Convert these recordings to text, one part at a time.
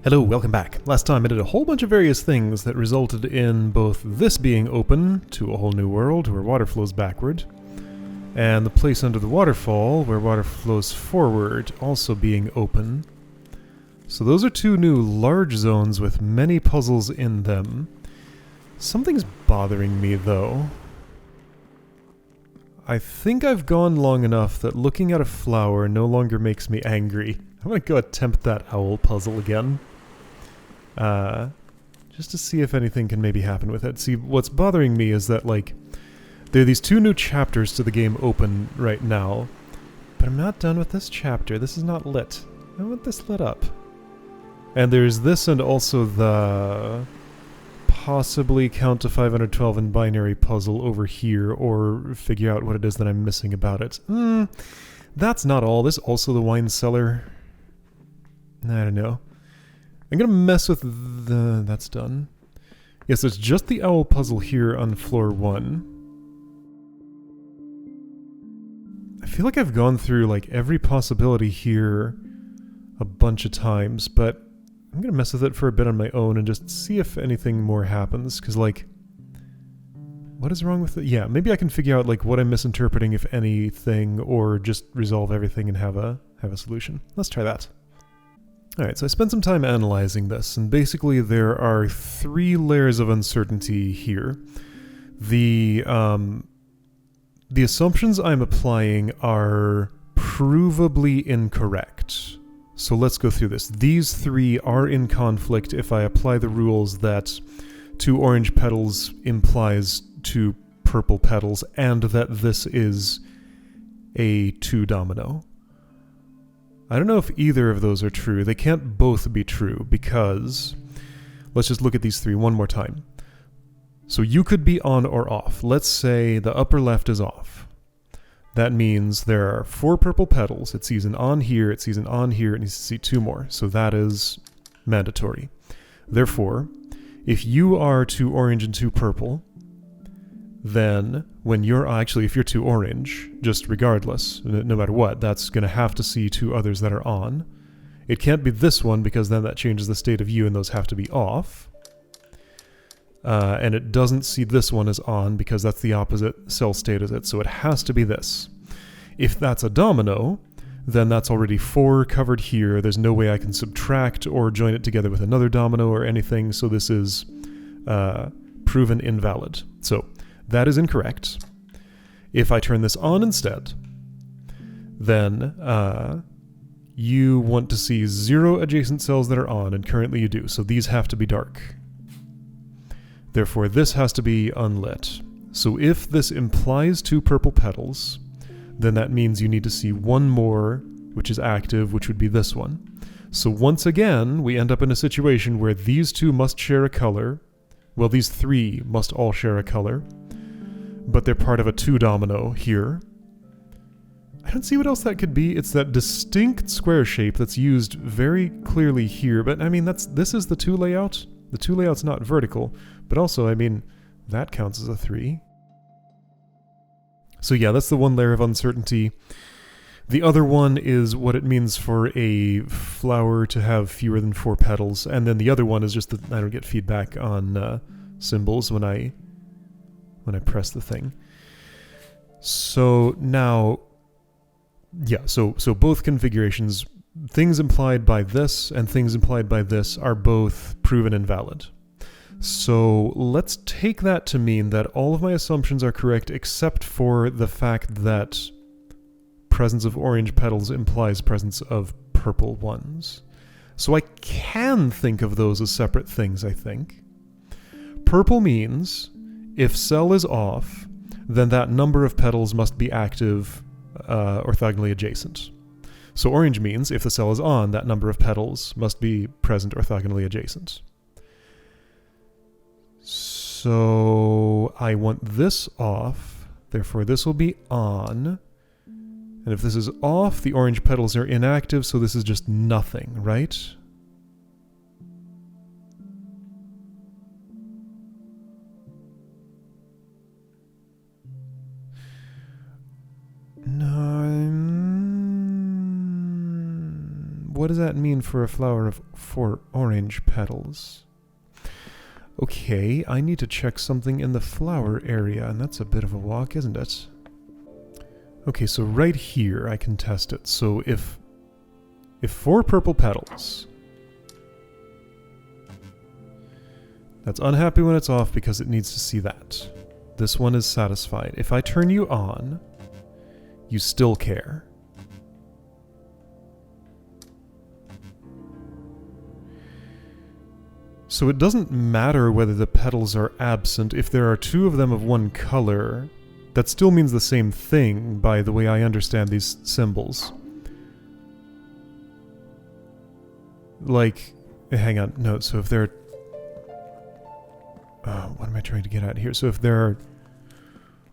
Hello, welcome back. Last time I did a whole bunch of various things that resulted in both this being open to a whole new world where water flows backward, and the place under the waterfall where water flows forward also being open. So those are two new large zones with many puzzles in them. Something's bothering me though. I think I've gone long enough that looking at a flower no longer makes me angry. I'm gonna go attempt that owl puzzle again. Just to see if anything can maybe happen with it. See, what's bothering me is that, like, there are these two new chapters to the game open right now, but I'm not done with this chapter. This is not lit. I want this lit up. And there's this and also the possibly count to 512 in binary puzzle over here, or figure out what it is that I'm missing about it. That's not all. There's also the wine cellar. I don't know. I'm gonna mess with the... That's done. Yes, it's just the owl puzzle here on floor 1. I feel like I've gone through, like, every possibility here a bunch of times, but I'm gonna mess with it for a bit on my own and just see if anything more happens, because, like... What is wrong with it? Yeah, maybe I can figure out, like, what I'm misinterpreting, if anything, or just resolve everything and have a solution. Let's try that. Alright, so I spent some time analyzing this, and basically there are 3 layers of uncertainty here. The assumptions I'm applying are provably incorrect. So let's go through this. These 3 are in conflict if I apply the rules that 2 orange petals implies 2 purple petals, and that this is a 2 domino. I don't know if either of those are true. They can't both be true because... Let's just look at these 3 one more time. So you could be on or off. Let's say the upper left is off. That means there are 4 purple petals. It sees an on here, it sees an on here, it needs to see 2 more. So that is mandatory. Therefore, if you are 2 orange and 2 purple, then when you're actually, if you're 2 orange, just regardless, no matter what, that's going to have to see 2 others that are on. It can't be this one because then that changes the state of you and those have to be off. And it doesn't see this one as on because that's the opposite cell state as it, so it has to be this. If that's a domino, then that's already 4 covered here. There's no way I can subtract or join it together with another domino or anything, so this is proven invalid. So that is incorrect. If I turn this on instead, then you want to see 0 adjacent cells that are on, and currently you do, so these have to be dark. Therefore, this has to be unlit. So if this implies 2 purple petals, then that means you need to see 1 more, which is active, which would be this one. So once again, we end up in a situation where these 2 must share a color. Well, these 3 must all share a color, but they're part of a 2 domino here. I don't see what else that could be. It's that distinct square shape that's used very clearly here, but I mean, this is the 2 layout. The 2 layout's not vertical, but also, I mean, that counts as a 3. So yeah, that's the 1 layer of uncertainty. The other one is what it means for a flower to have fewer than 4 petals, and then the other one is just that I don't get feedback on symbols when I press the thing. So now, yeah, so both configurations, things implied by this and things implied by this, are both proven invalid. So let's take that to mean that all of my assumptions are correct except for the fact that presence of orange petals implies presence of purple ones. So I can think of those as separate things, I think. Purple means if cell is off, then that number of petals must be active orthogonally adjacent. So orange means if the cell is on, that number of petals must be present orthogonally adjacent. So I want this off, therefore this will be on. And if this is off, the orange petals are inactive, so this is just nothing, right? No. What does that mean for a flower of 4 orange petals? Okay, I need to check something in the flower area, and that's a bit of a walk, isn't it? Okay, so right here I can test it. So if 4 purple petals... That's unhappy when it's off because it needs to see that. This one is satisfied. If I turn you on, you still care. So it doesn't matter whether the petals are absent. If there are 2 of them of one color, that still means the same thing by the way I understand these symbols. Like, hang on, no, so if there are... what am I trying to get at here? So if there are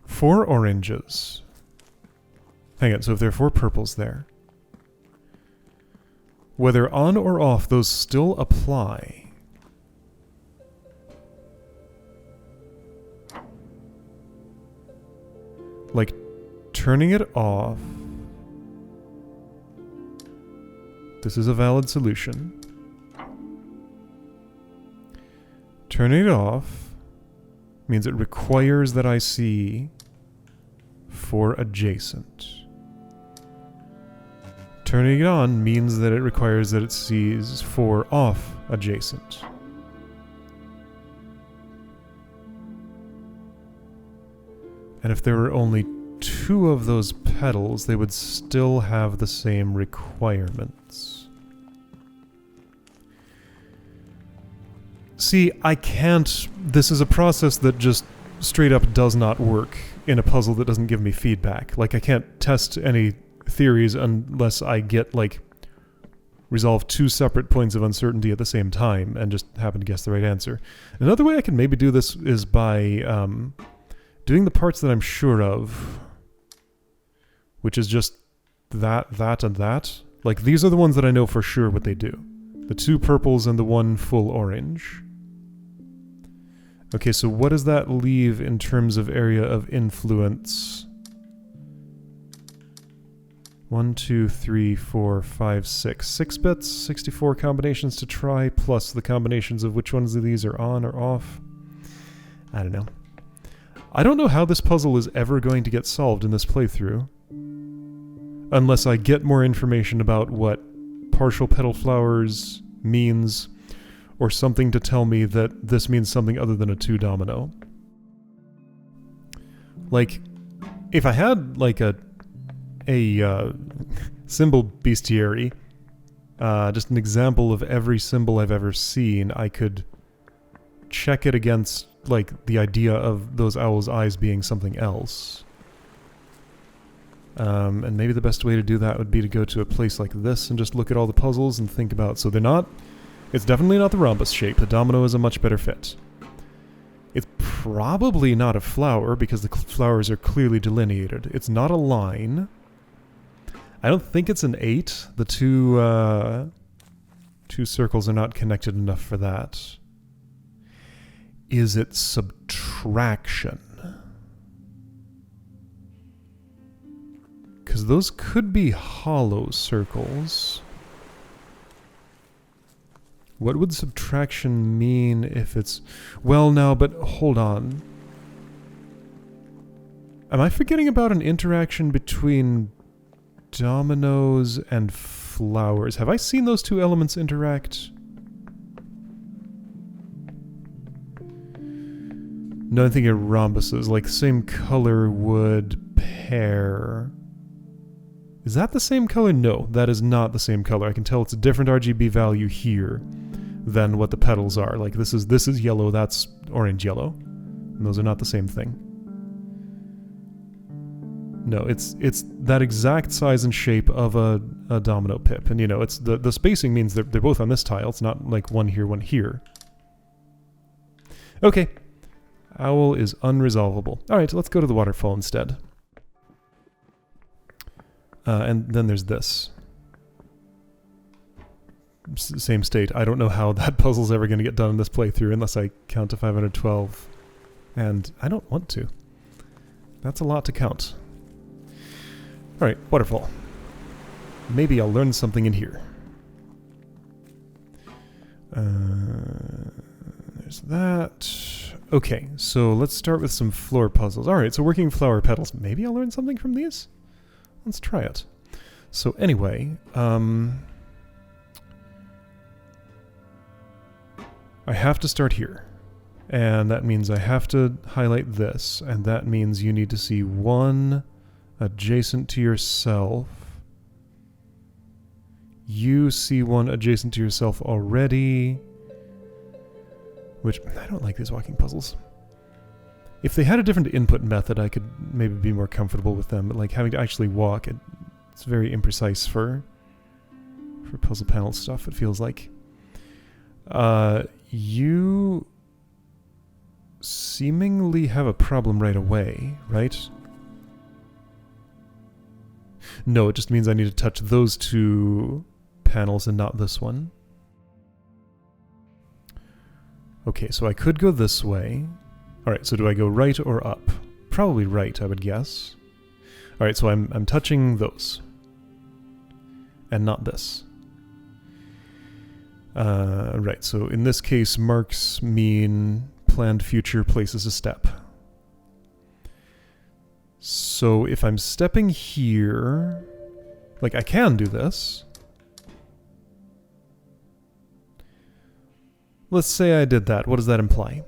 4 oranges... Hang on, so if there are 4 purples there, whether on or off, those still apply. Like, turning it off... This is a valid solution. Turning it off means it requires that I see 4 adjacent. Turning it on means that it requires that it sees 4 off adjacent. And if there were only 2 of those petals, they would still have the same requirements. See, I can't... This is a process that just straight up does not work in a puzzle that doesn't give me feedback. Like, I can't test any theories unless I get, like, resolve 2 separate points of uncertainty at the same time and just happen to guess the right answer. Another way I can maybe do this is by doing the parts that I'm sure of, which is just that, and that. Like, these are the ones that I know for sure what they do. The 2 purples and the 1 full orange. Okay, so what does that leave in terms of area of influence? 1, 2, 3, 4, 5, 6. 6 bits, 64 combinations to try, plus the combinations of which ones of these are on or off. I don't know. I don't know how this puzzle is ever going to get solved in this playthrough. Unless I get more information about what partial petal flowers means, or something to tell me that this means something other than a 2 domino. Like, if I had, like, a symbol bestiary, just an example of every symbol I've ever seen, I could check it against, like, the idea of those owl's eyes being something else. And maybe the best way to do that would be to go to a place like this and just look at all the puzzles and think about... So they're not... It's definitely not the rhombus shape. The domino is a much better fit. It's probably not a flower because the flowers are clearly delineated. It's not a line. I don't think it's an 8. The 2 circles are not connected enough for that. Is it subtraction? Because those could be hollow circles. What would subtraction mean if it's... Well, now, but hold on. Am I forgetting about an interaction between dominoes and flowers? Have I seen those 2 elements interact? No, I'm thinking of rhombuses. Like, same color would pair... Is that the same color? No, that is not the same color. I can tell it's a different RGB value here than what the petals are. Like, this is yellow, that's orange yellow. And those are not the same thing. No, it's that exact size and shape of a domino pip. And, you know, it's the spacing means they're both on this tile. It's not like one here, one here. Okay. Owl is unresolvable. Alright, let's go to the waterfall instead. And then there's this. Same state. I don't know how that puzzle's ever going to get done in this playthrough unless I count to 512. And I don't want to. That's a lot to count. Alright, waterfall. Maybe I'll learn something in here. There's that. Okay, so let's start with some floor puzzles. Alright, so working flower petals. Maybe I'll learn something from these? Let's try it. So anyway, I have to start here. And that means I have to highlight this, and that means you need to see one adjacent to yourself. You see one adjacent to yourself already. Which, I don't like these walking puzzles. If they had a different input method, I could maybe be more comfortable with them, but like having to actually walk, it's very imprecise for puzzle panel stuff, it feels like. You seemingly have a problem right away, right? No, it just means I need to touch those two panels and not this one. Okay, so I could go this way. Alright, so do I go right or up? Probably right, I would guess. Alright, so I'm touching those. And not this. Right, so in this case, marks mean planned future places a step. So if I'm stepping here, like I can do this. Let's say I did that. What does that imply?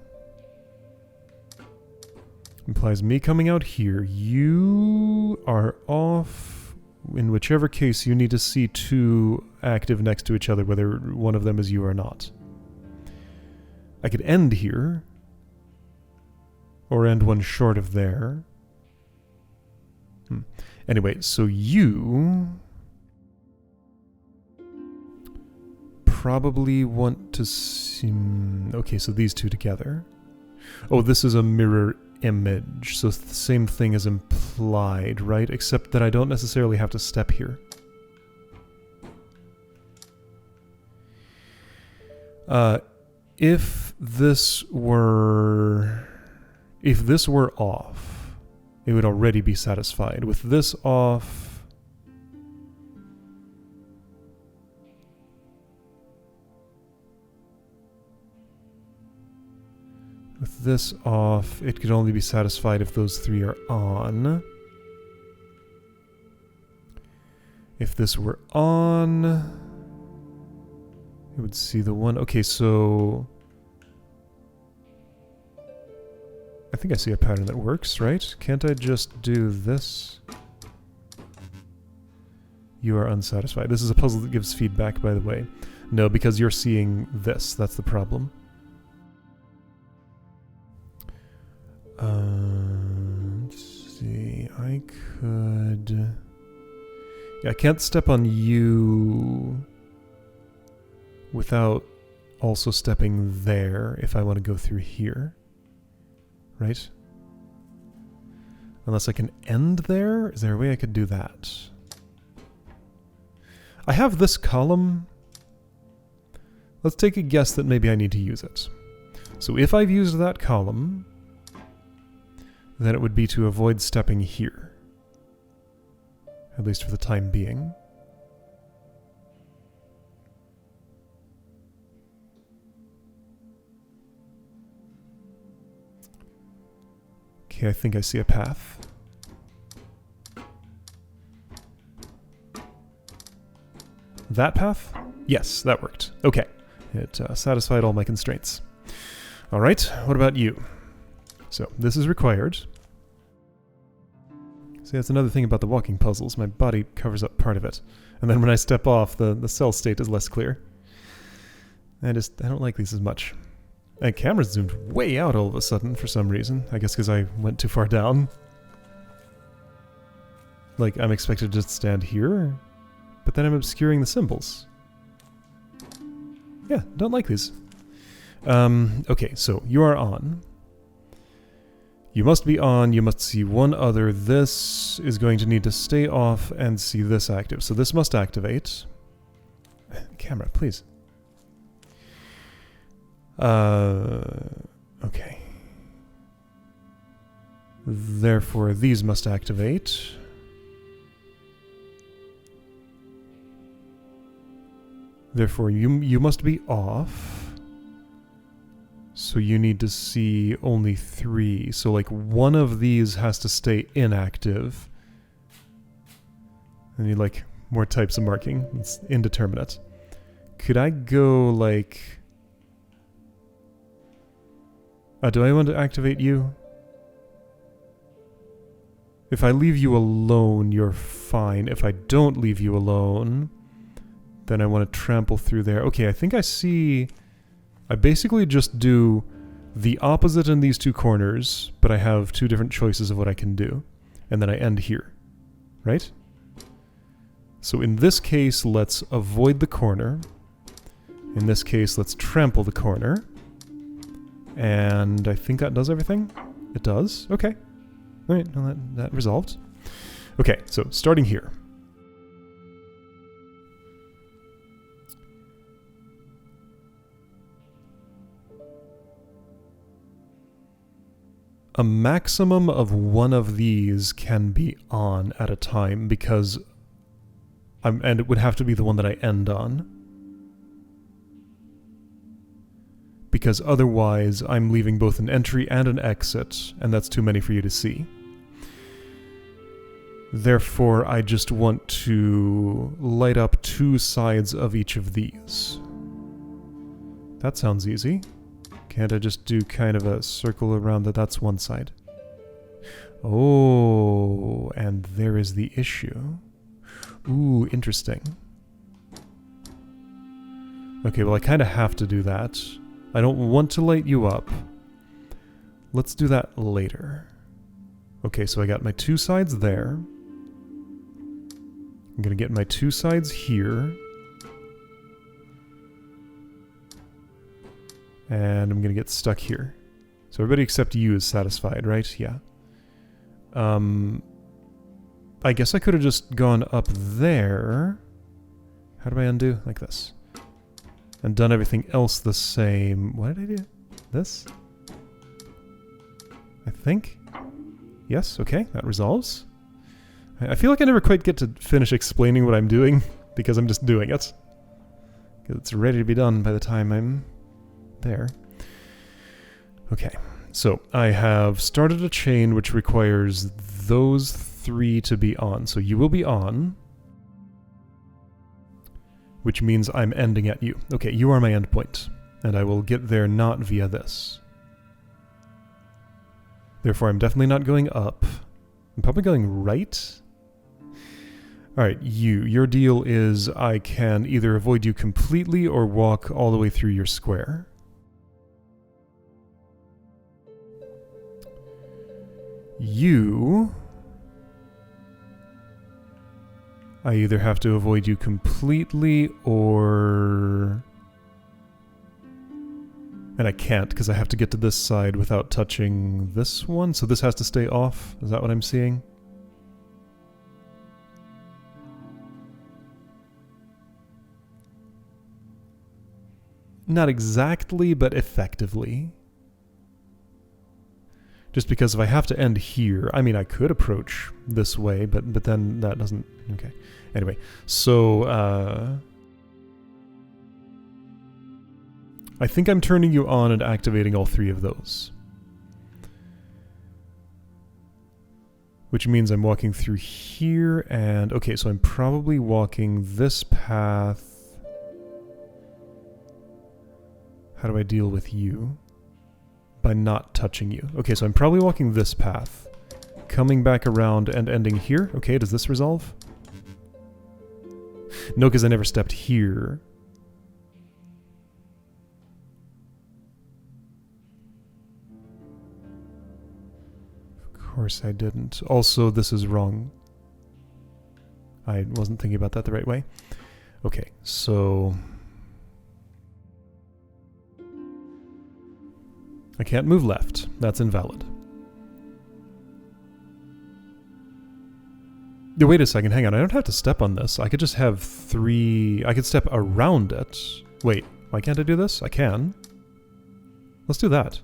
Implies me coming out here. You are off. In whichever case, you need to see two active next to each other, whether one of them is you or not. I could end here. Or end one short of there. Anyway, so you probably want to see... Okay, so these two together. Oh, this is a mirror image, so it's the same thing as implied, right? Except that I don't necessarily have to step here. If this were off, it would already be satisfied. With this off, it could only be satisfied if those three are on. If this were on, it would see the one. Okay, so I think I see a pattern that works, right? Can't I just do this? You are unsatisfied. This is a puzzle that gives feedback, by the way. No, because you're seeing this. That's the problem. Let's see. I could... Yeah, I can't step on you without also stepping there if I want to go through here. Right? Unless I can end there? Is there a way I could do that? I have this column. Let's take a guess that maybe I need to use it. So if I've used that column, then it would be to avoid stepping here. At least for the time being. Okay, I think I see a path. That path? Yes, that worked. Okay. It satisfied all my constraints. Alright, what about you? So, this is required. See, that's another thing about the walking puzzles. My body covers up part of it. And then when I step off, the cell state is less clear. I don't like these as much. And camera zoomed way out all of a sudden for some reason. I guess because I went too far down. Like, I'm expected to just stand here, but then I'm obscuring the symbols. Yeah, don't like these. Okay, so you are on. You must be on, you must see one other. This is going to need to stay off and see this active. So this must activate. Camera, please. Okay. Therefore, these must activate. Therefore, you must be off. So you need to see only 3. So like one of these has to stay inactive. I need like more types of marking. It's indeterminate. Could I go like... do I want to activate you? If I leave you alone, you're fine. If I don't leave you alone, then I want to trample through there. Okay, I think I see... I basically just do the opposite in these 2 corners, but I have 2 different choices of what I can do. And then I end here. Right? So in this case, let's avoid the corner. In this case, let's trample the corner. And I think that does everything? It does? Okay. Alright, well that resolved. Okay, so starting here. A maximum of one of these can be on at a time because and it would have to be the one that I end on. Because otherwise I'm leaving both an entry and an exit, and that's too many for you to see. Therefore, I just want to light up 2 sides of each of these. That sounds easy. Can't I just do kind of a circle around that? That's one side. Oh, and there is the issue. Ooh, interesting. Okay, well I kind of have to do that. I don't want to light you up. Let's do that later. Okay, so I got my 2 sides there. I'm gonna get my 2 sides here. And I'm gonna get stuck here. So everybody except you is satisfied, right? Yeah. I guess I could have just gone up there. How do I undo? Like this. And done everything else the same. What did I do? This? I think? Yes, okay, that resolves. I feel like I never quite get to finish explaining what I'm doing, because I'm just doing it. Because it's ready to be done by the time I'm there. Okay, so I have started a chain which requires those 3 to be on. So you will be on, which means I'm ending at you. Okay, you are my endpoint, and I will get there not via this. Therefore, I'm definitely not going up. I'm probably going right. Alright, your deal is I can either avoid you completely or walk all the way through your square. You... I either have to avoid you completely or... And I can't because I have to get to this side without touching this one, so this has to stay off. Is that what I'm seeing? Not exactly, but effectively. Just because if I have to end here, I mean, I could approach this way, but then that doesn't... Okay. Anyway, so, I think I'm turning you on and activating all 3 of those. Which means I'm walking through here, and... Okay, so I'm probably walking this path. How do I deal with you? By not touching you. Okay, so I'm probably walking this path. Coming back around and ending here. Okay, does this resolve? No, because I never stepped here. Of course I didn't. Also, this is wrong. I wasn't thinking about that the right way. Okay, so... I can't move left. That's invalid. Wait a second, hang on. I don't have to step on this. I could just have 3... I could step around it. Wait, why can't I do this? I can. Let's do that.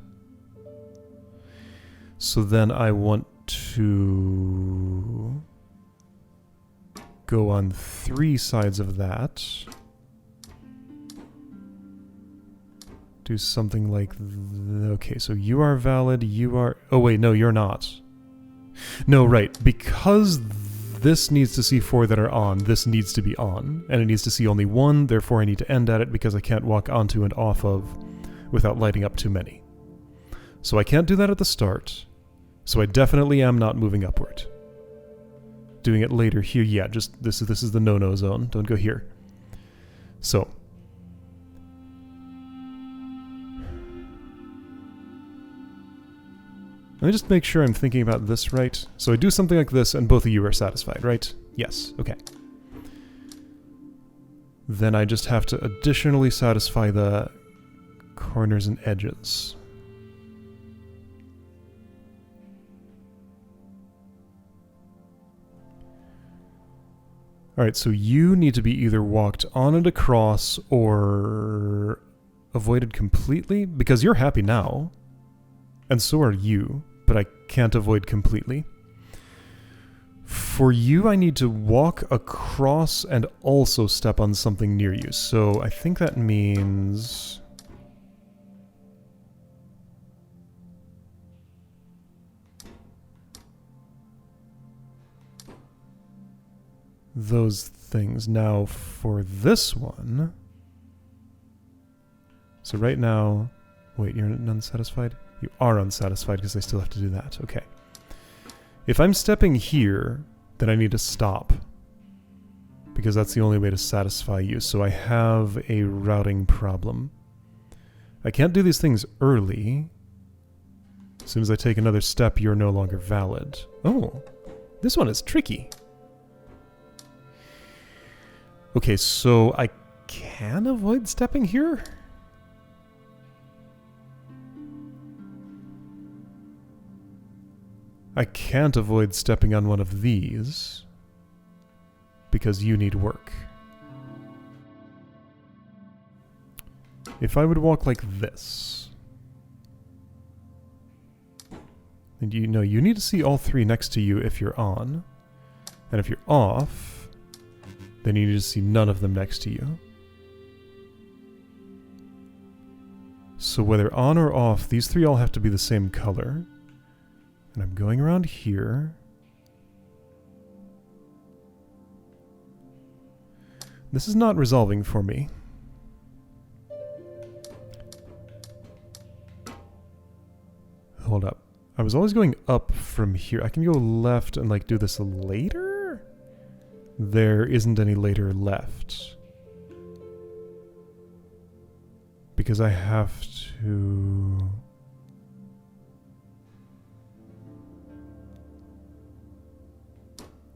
So then I want to go on 3 sides of that. do something like... Okay, so you are valid, you are... Oh wait, no, you're not. No, right, because this needs to see 4 that are on, this needs to be on. And it needs to see only 1, therefore I need to end at it because I can't walk onto and off of without lighting up too many. So I can't do that at the start. So I definitely am not moving upward. Doing it later here, yeah, just this is the no-no zone. Don't go here. So... Let me just make sure I'm thinking about this right. So I do something like this and both of you are satisfied, right? Yes, okay. Then I just have to additionally satisfy the corners and edges. Alright, so you need to be either walked on and across or avoided completely, because you're happy now. And so are you, but I can't avoid completely. For you, I need to walk across and also step on something near you. So I think that means... those things. Now, for this one... So right now... Wait, you're unsatisfied? You are unsatisfied because I still have to do that. Okay. If I'm stepping here, then I need to stop. Because that's the only way to satisfy you. So I have a routing problem. I can't do these things early. As soon as I take another step, you're no longer valid. Oh, this one is tricky. Okay, so I can avoid stepping here? I can't avoid stepping on one of these because you need work. If I would walk like this, and you know you need to see all 3 next to you if you're on, and if you're off, then you need to see none of them next to you. So whether on or off, these 3 all have to be the same color. And I'm going around here. This is not resolving for me. Hold up. I was always going up from here. I can go left and like do this later? There isn't any later left. Because I have to...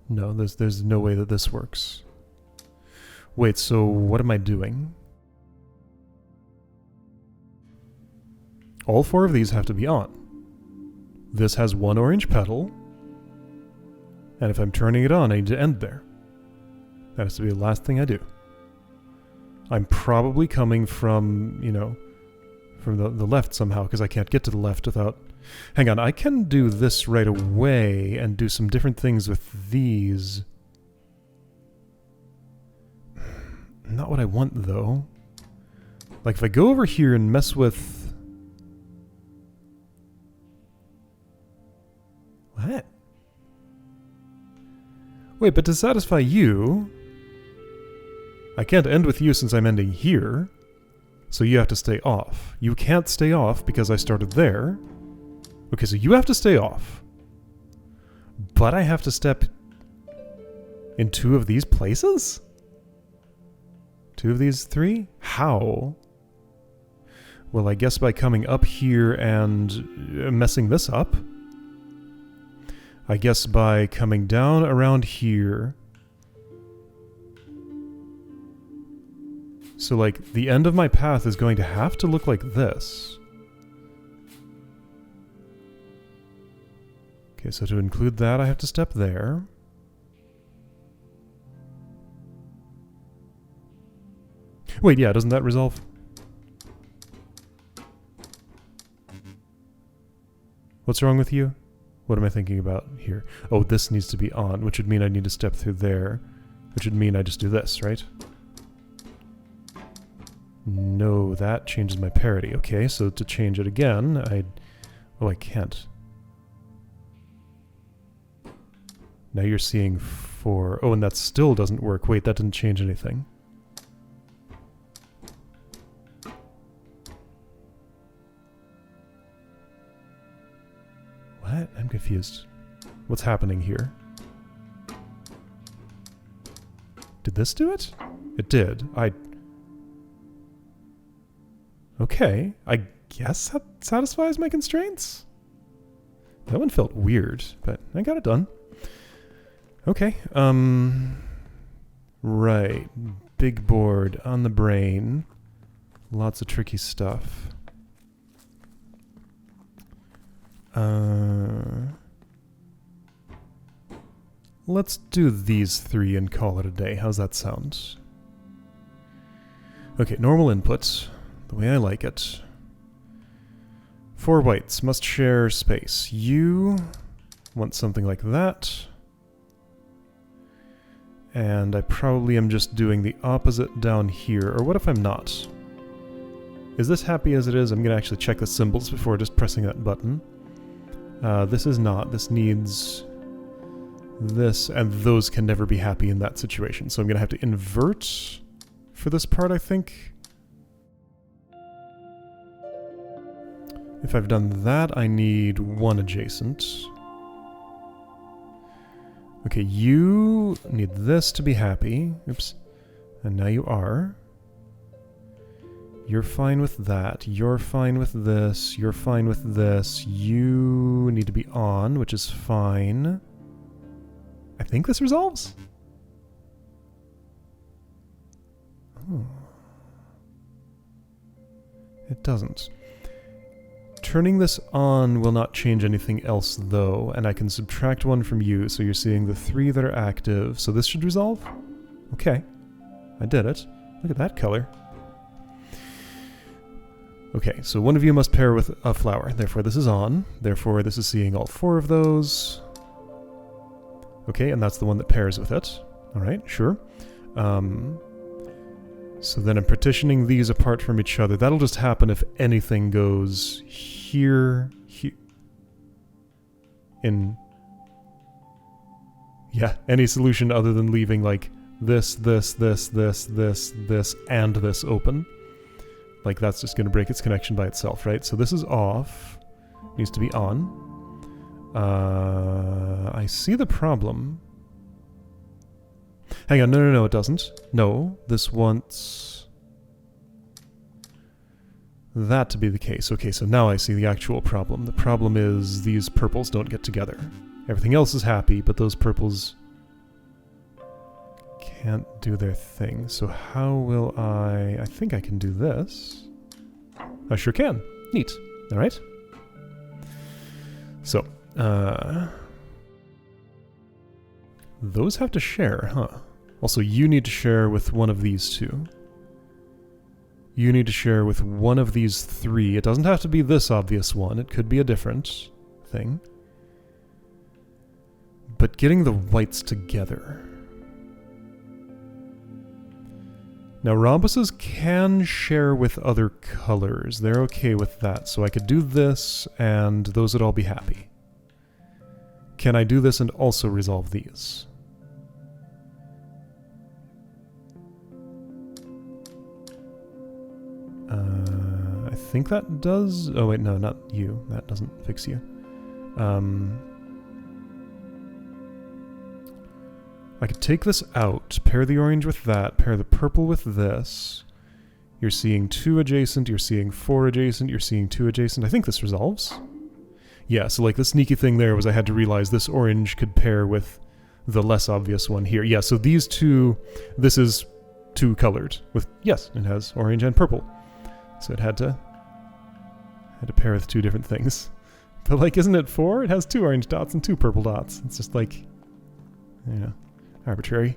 No, there's no way that this works. Wait, so what am I doing? All 4 of these have to be on. This has 1 orange petal. And if I'm turning it on, I need to end there. That has to be the last thing I do. I'm probably coming from, you know, from the left somehow, because I can't get to the left without... Hang on, I can do this right away and do some different things with these. Not what I want, though. Like, if I go over here and mess with... What? Wait, but to satisfy you... I can't end with you since I'm ending here. So you have to stay off. You can't stay off because I started there. Okay, so you have to stay off. But I have to step in 2 of these places? 2 of these 3? How? Well, I guess by coming up here and messing this up. I guess by coming down around here. So, like, the end of my path is going to have to look like this. Okay, so to include that, I have to step there. Wait, yeah, doesn't that resolve? What's wrong with you? What am I thinking about here? Oh, this needs to be on, which would mean I need to step through there, which would mean I just do this, right? No, that changes my parity. Okay, so to change it again, oh, I can't. Now you're seeing 4. Oh, and that still doesn't work. Wait, that didn't change anything. What? I'm confused. What's happening here? Did this do it? It did. Okay, I guess that satisfies my constraints? That one felt weird, but I got it done. Okay, right. Big board on the brain. Lots of tricky stuff. Let's do these 3 and call it a day. How's that sound? Okay, normal input. The way I like it. 4 whites must share space. You want something like that. And I probably am just doing the opposite down here. Or what if I'm not? Is this happy as it is? I'm going to actually check the symbols before just pressing that button. This is not. This needs this, and those can never be happy in that situation. So I'm going to have to invert for this part, I think. If I've done that, I need 1 adjacent. Okay, you need this to be happy. Oops. And now you are. You're fine with that. You're fine with this. You're fine with this. You need to be on, which is fine. I think this resolves. Oh. It doesn't. Turning this on will not change anything else, though, and I can subtract 1 from you, so you're seeing the 3 that are active. So this should resolve? Okay. I did it. Look at that color. Okay, so one of you must pair with a flower. Therefore, this is on. Therefore, this is seeing all 4 of those. Okay, and that's the one that pairs with it. Alright, sure. So then I'm partitioning these apart from each other. That'll just happen if anything goes here, here. Yeah, any solution other than leaving like this, this, this, this, this, this, and this open. Like that's just going to break its connection by itself, right? So this is off. Needs to be on. I see the problem. Hang on, no, it doesn't. No, this wants that to be the case. Okay, so now I see the actual problem. The problem is these purples don't get together. Everything else is happy, but those purples can't do their thing. So how will I think I can do this. I sure can. Neat. Alright. So, those have to share, huh? Also, you need to share with one of these 2. You need to share with one of these 3. It doesn't have to be this obvious one. It could be a different thing. But getting the whites together. Now, rhombuses can share with other colors. They're okay with that. So I could do this, and those would all be happy. Can I do this and also resolve these? I think that does... Oh wait, no, not you. That doesn't fix you. I could take this out, pair the orange with that, pair the purple with this. You're seeing 2 adjacent, you're seeing 4 adjacent, you're seeing 2 adjacent. I think this resolves. Yeah, so like the sneaky thing there was I had to realize this orange could pair with the less obvious one here. Yeah, so these 2, this is 2 colored with, yes, it has orange and purple. So it had to pair with 2 different things. But like, isn't it 4? It has 2 orange dots and 2 purple dots. It's just like, you know, arbitrary.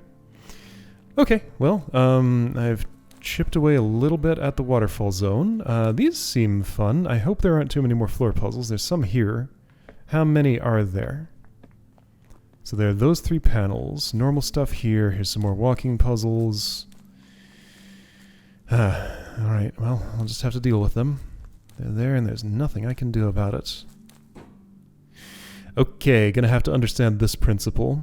Okay, well, I've chipped away a little bit at the waterfall zone. These seem fun. I hope there aren't too many more floor puzzles. There's some here. How many are there? So there are those 3 panels. Normal stuff here. Here's some more walking puzzles. Alright, well, I'll just have to deal with them. They're there and there's nothing I can do about it. Okay, gonna have to understand this principle,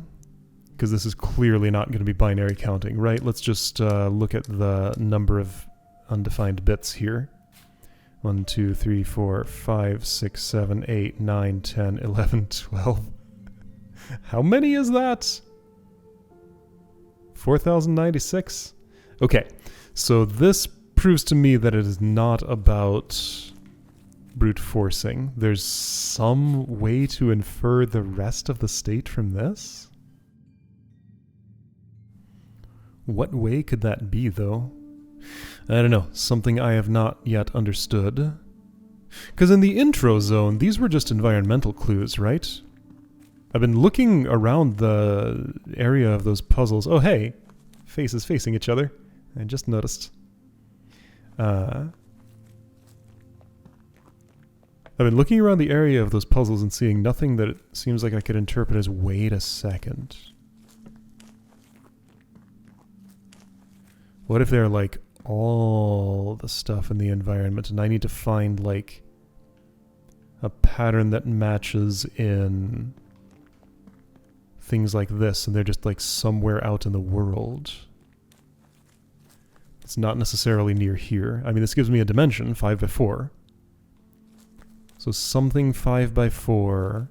because this is clearly not going to be binary counting, right? Let's just look at the number of undefined bits here. 1, 2, 3, 4, 5, 6, 7, 8, 9, 10, 11, 12. How many is that? 4096? Okay, so this proves to me that it is not about brute forcing. There's some way to infer the rest of the state from this? What way could that be, though? I don't know, something I have not yet understood. Because in the intro zone, these were just environmental clues, right? I've been looking around the area of those puzzles. Oh, hey! Faces facing each other. I just noticed. I've been looking around the area of those puzzles and seeing nothing that it seems like I could interpret as, wait a second. What if they're like all the stuff in the environment and I need to find like a pattern that matches in things like this and they're just like somewhere out in the world? It's not necessarily near here. I mean, this gives me a dimension, 5 by 4. So something 5 by 4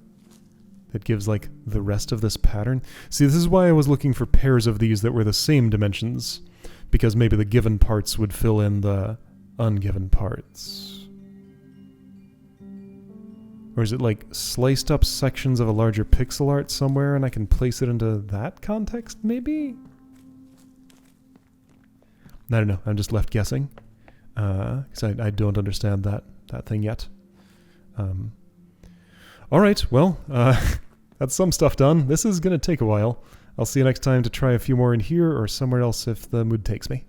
that gives like the rest of this pattern. See, this is why I was looking for pairs of these that were the same dimensions, because maybe the given parts would fill in the ungiven parts. Or is it like sliced up sections of a larger pixel art somewhere and I can place it into that context, maybe? I don't know, I'm just left guessing. Because I don't understand that thing yet. Alright, well, that's some stuff done. This is going to take a while. I'll see you next time to try a few more in here or somewhere else if the mood takes me.